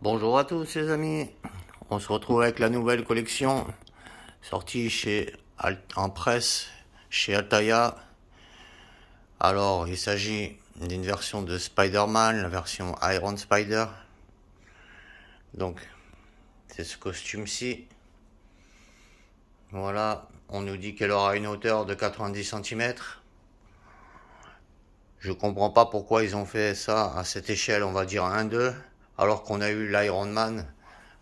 Bonjour à tous les amis, on se retrouve avec la nouvelle collection sortie en presse chez Altaïa. Alors il s'agit d'une version de Spider-Man, la version Iron Spider. Donc c'est ce costume-ci. Voilà, on nous dit qu'elle aura une hauteur de 90 cm. Je comprends pas pourquoi ils ont fait ça à cette échelle, on va dire 1-2, alors qu'on a eu l'Iron Man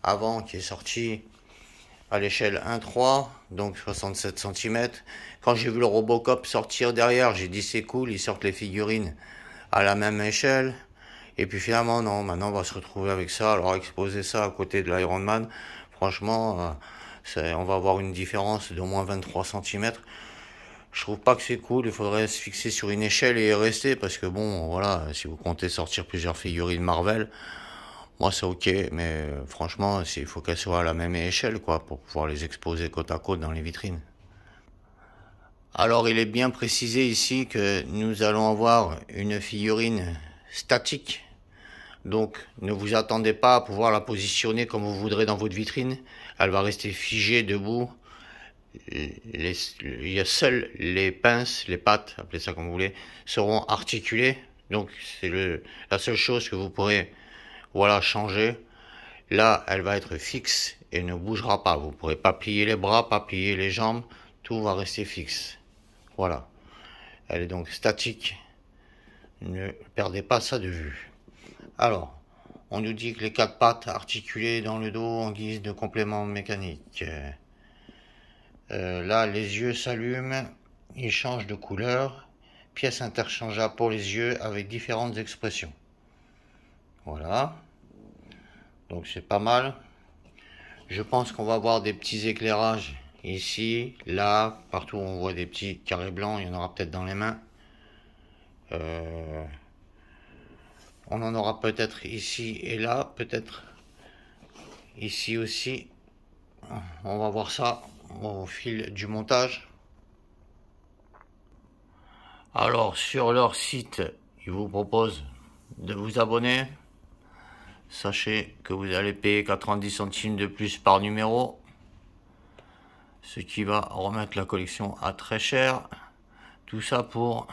avant qui est sorti à l'échelle 1-3, donc 67 cm. Quand j'ai vu le Robocop sortir derrière, j'ai dit c'est cool, ils sortent les figurines à la même échelle. Et puis finalement non, maintenant on va se retrouver avec ça, alors exposer ça à côté de l'Iron Man, franchement, on va avoir une différence d'au moins 23 cm. Je trouve pas que c'est cool, il faudrait se fixer sur une échelle et y rester, parce que bon, voilà, si vous comptez sortir plusieurs figurines Marvel, moi c'est ok, mais franchement, il faut qu'elles soient à la même échelle, quoi, pour pouvoir les exposer côte à côte dans les vitrines. Alors il est bien précisé ici que nous allons avoir une figurine statique, donc ne vous attendez pas à pouvoir la positionner comme vous voudrez dans votre vitrine, elle va rester figée debout. Il y a seules les pinces, les pattes, appelez ça comme vous voulez, seront articulées. Donc c'est la seule chose que vous pourrez, voilà, changer. Là, elle va être fixe et ne bougera pas. Vous ne pourrez pas plier les bras, pas plier les jambes. Tout va rester fixe. Voilà. Elle est donc statique. Ne perdez pas ça de vue. Alors, on nous dit que les quatre pattes articulées dans le dos en guise de complément mécanique. Là, les yeux s'allument, ils changent de couleur, pièce interchangeable pour les yeux avec différentes expressions. Voilà, donc c'est pas mal. Je pense qu'on va avoir des petits éclairages ici, là, partout où on voit des petits carrés blancs, il y en aura peut-être dans les mains. On en aura peut-être ici et là, peut-être ici aussi. On va voir ça au fil du montage. Alors sur leur site, ils vous proposent de vous abonner. Sachez que vous allez payer 90 centimes de plus par numéro, ce qui va remettre la collection à très cher. Tout ça pour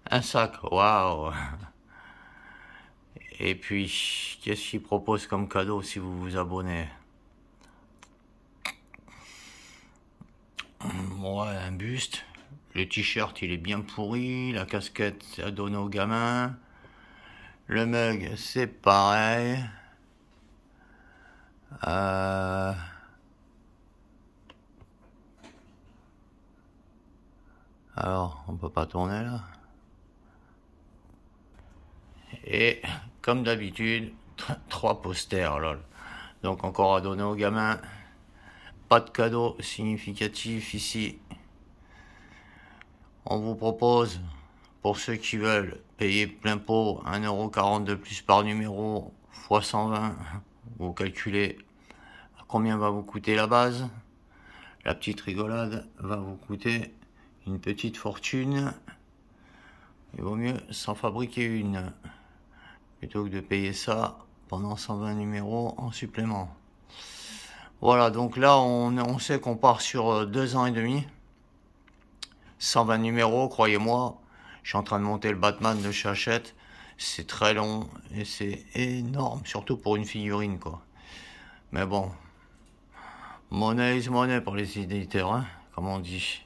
un sac. Waouh! Et puis, qu'est-ce qu'ils proposent comme cadeau si vous vous abonnez? Ouais, un buste. Le t-shirt, il est bien pourri. La casquette, c'est à donner aux gamins. Le mug, c'est pareil. Alors, on peut pas tourner là. Et comme d'habitude, 3 posters, lol. Donc encore à donner aux gamins. Pas de cadeau significatif ici. On vous propose, pour ceux qui veulent payer plein pot, 1,40 € de plus par numéro, x 120. Vous calculez à combien va vous coûter la base. La petite rigolade va vous coûter une petite fortune. Il vaut mieux s'en fabriquer une, plutôt que de payer ça pendant 120 numéros en supplément. Voilà, donc là on sait qu'on part sur 2 ans et demi. 120 numéros, croyez-moi. Je suis en train de monter le Batman de chez Hachette. C'est très long et c'est énorme, surtout pour une figurine, quoi. Mais bon, money is money pour les éditeurs, hein, comme on dit.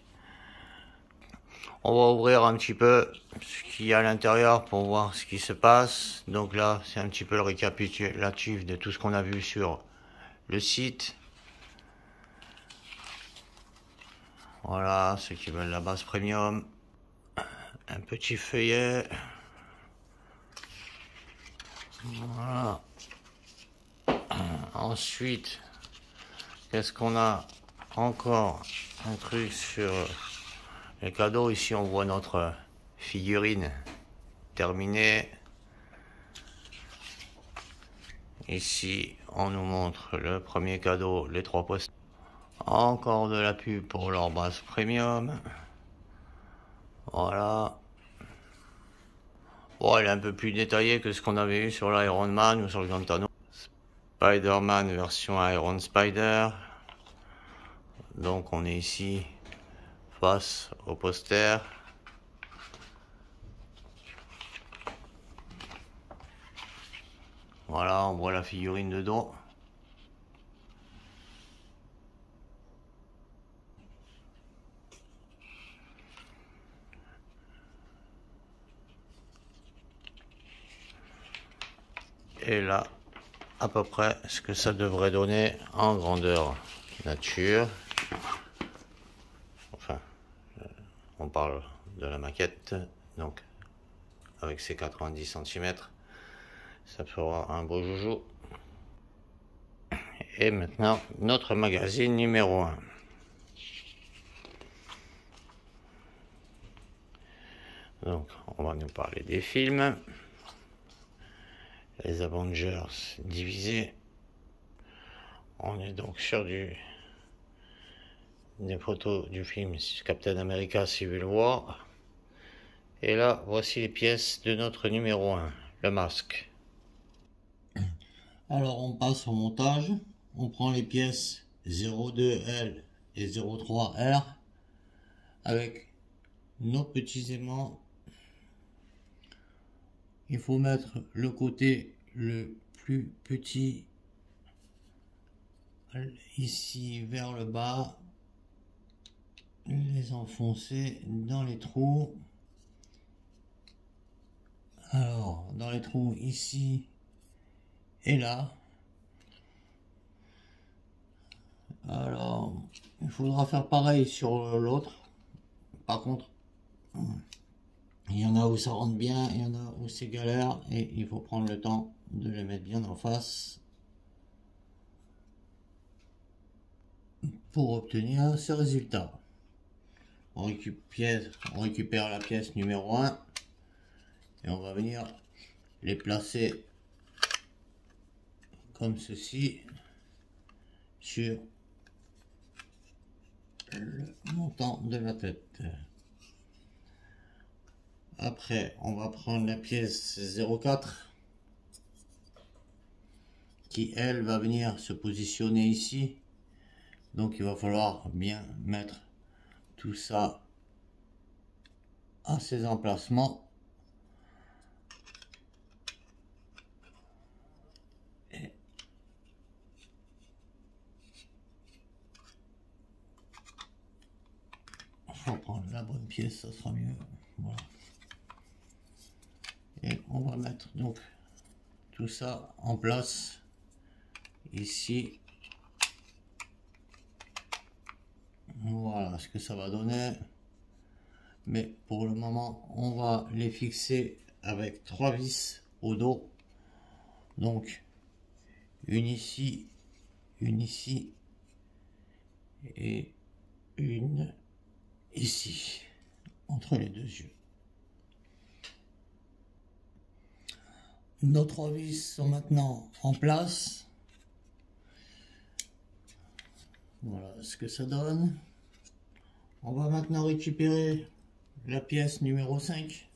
On va ouvrir un petit peu ce qu'il y a à l'intérieur pour voir ce qui se passe. Donc là, c'est un petit peu le récapitulatif de tout ce qu'on a vu sur le site. Voilà, ceux qui veulent la base premium. Un petit feuillet. Voilà. Ensuite, qu'est-ce qu'on a encore? Un truc sur les cadeaux. Ici, on voit notre figurine terminée. Ici, on nous montre le premier cadeau, les 3 posters. Encore de la pub pour leur base premium. Voilà. Bon, elle est un peu plus détaillée que ce qu'on avait eu sur l'Iron Man ou sur le Gantano. Spider-Man version Iron Spider. Donc on est ici face au poster. Voilà, on voit la figurine de dos. Et là, à peu près ce que ça devrait donner en grandeur nature. Enfin, on parle de la maquette, donc avec ses 90 cm, ça fera un beau joujou. Et maintenant, notre magazine numéro 1. Donc, on va nous parler des films. Les Avengers divisés. On est donc sur des photos du film Captain America Civil War. Et là, voici les pièces de notre numéro 1, le masque. Alors, on passe au montage. On prend les pièces 02L et 03R avec nos petits aimants. Il faut mettre le côté le plus petit ici vers le bas, les enfoncer dans les trous. Alors, dans les trous ici et là. Alors, il faudra faire pareil sur l'autre. Par contre, il y en a où ça rentre bien, il y en a où c'est galère, et il faut prendre le temps de les mettre bien en face pour obtenir ce résultat. On récupère la pièce numéro 1 et on va venir les placer comme ceci sur le montant de la tête. Après, on va prendre la pièce 04 qui, elle, va venir se positionner ici. Donc, il va falloir bien mettre tout ça à ses emplacements. Et on va prendre la bonne pièce, ça sera mieux. Voilà. Et on va mettre donc tout ça en place ici. Voilà ce que ça va donner. Mais pour le moment, on va les fixer avec 3 vis au dos. Donc, une ici et une ici, entre les deux yeux. Nos 3 vis sont maintenant en place. Voilà ce que ça donne. On va maintenant récupérer la pièce numéro 5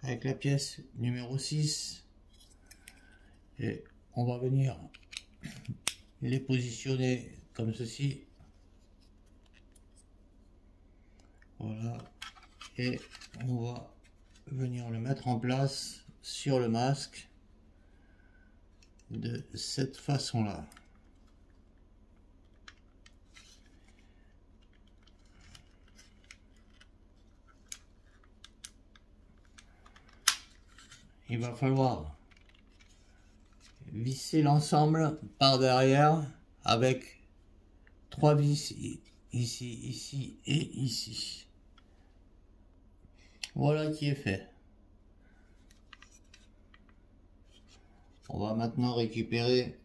avec la pièce numéro 6 et on va venir les positionner comme ceci. Voilà, et on va venir le mettre en place sur le masque de cette façon là. Il va falloir visser l'ensemble par derrière avec 3 vis ici, ici et ici. Voilà qui est fait. On va maintenant récupérer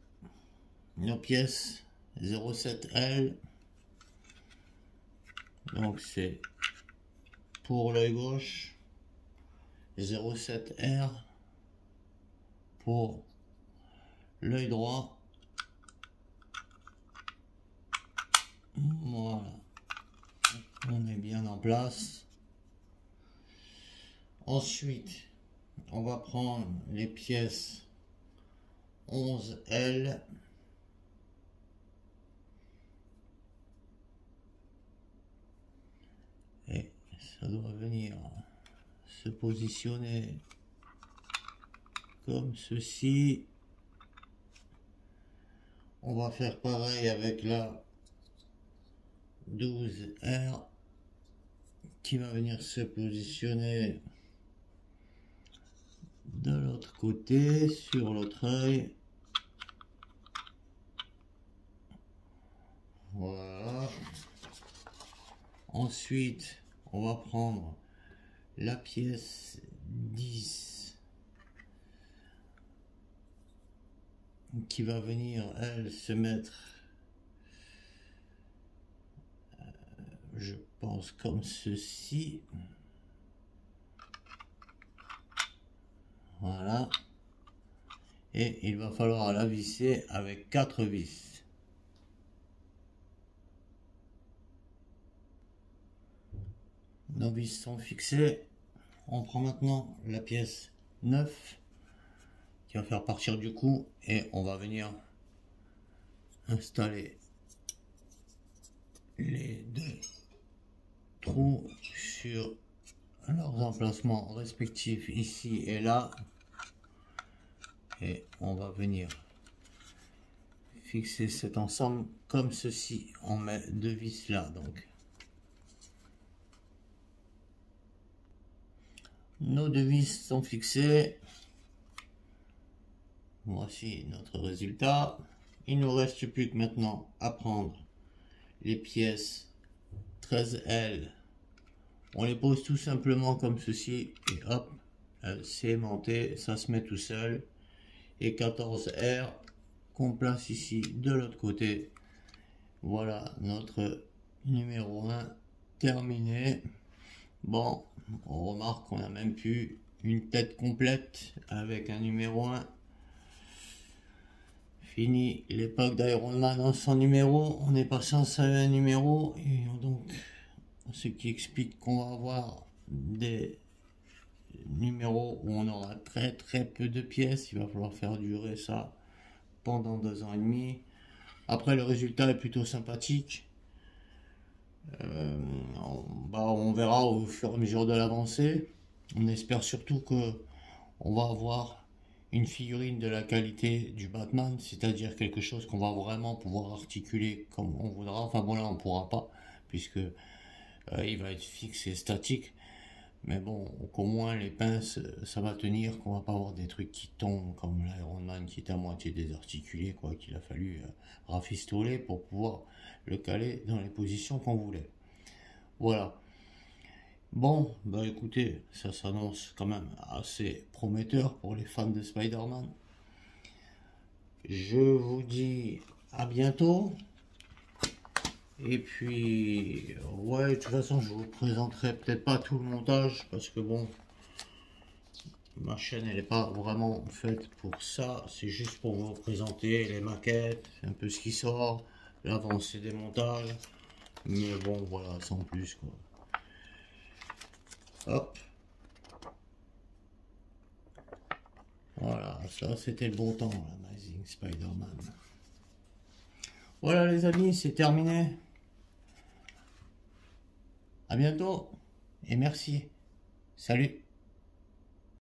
nos pièces 07L. Donc c'est pour l'œil gauche, 07R pour l'œil droit. Voilà, on est bien en place. Ensuite, on va prendre les pièces 11L. Et ça doit venir se positionner comme ceci. On va faire pareil avec la 12R qui va venir se positionner de l'autre côté sur l'autre œil. Voilà. Ensuite, on va prendre la pièce 10 qui va venir, elle, se mettre, je pense, comme ceci. Voilà. Et il va falloir la visser avec 4 vis. Nos vis sont fixées. On prend maintenant la pièce 9 qui va faire partir du coup et on va venir installer les deux trous sur leurs emplacements respectifs ici et là, et on va venir fixer cet ensemble comme ceci. On met deux vis là, donc nos deux vis sont fixées. Voici notre résultat. Il ne nous reste plus que maintenant à prendre les pièces 13L. On les pose tout simplement comme ceci et hop, c'est aimanté, ça se met tout seul. Et 14R qu'on place ici de l'autre côté. Voilà notre numéro 1 terminé. Bon, on remarque qu'on a même plus une tête complète avec un numéro 1. Fini l'époque d'Iron Man en son numéro, on est passé en un numéro, et donc ce qui explique qu'on va avoir des numéros où on aura très peu de pièces. Il va falloir faire durer ça pendant 2 ans et demi. Après, le résultat est plutôt sympathique. On verra au fur et à mesure de l'avancée. On espère surtout que on va avoir une figurine de la qualité du Batman, c'est-à-dire quelque chose qu'on va vraiment pouvoir articuler comme on voudra. Enfin bon, là on pourra pas puisque il va être fixe et statique, mais bon, qu'au moins les pinces ça va tenir, qu'on va pas avoir des trucs qui tombent comme l'Iron Man qui est à moitié désarticulé, quoi, qu'il a fallu rafistoler pour pouvoir le caler dans les positions qu'on voulait. Voilà. Bon, bah écoutez, ça s'annonce quand même assez prometteur pour les fans de Spider-Man. Je vous dis à bientôt. Et puis, ouais, de toute façon, je vous présenterai peut-être pas tout le montage parce que bon, ma chaîne elle n'est pas vraiment faite pour ça. C'est juste pour vous présenter les maquettes, un peu ce qui sort, l'avancée des montages. Mais bon, voilà, sans plus quoi. Hop. Voilà, ça c'était le bon temps, l'Amazing Spider-Man. Voilà les amis, c'est terminé. À bientôt et merci. Salut.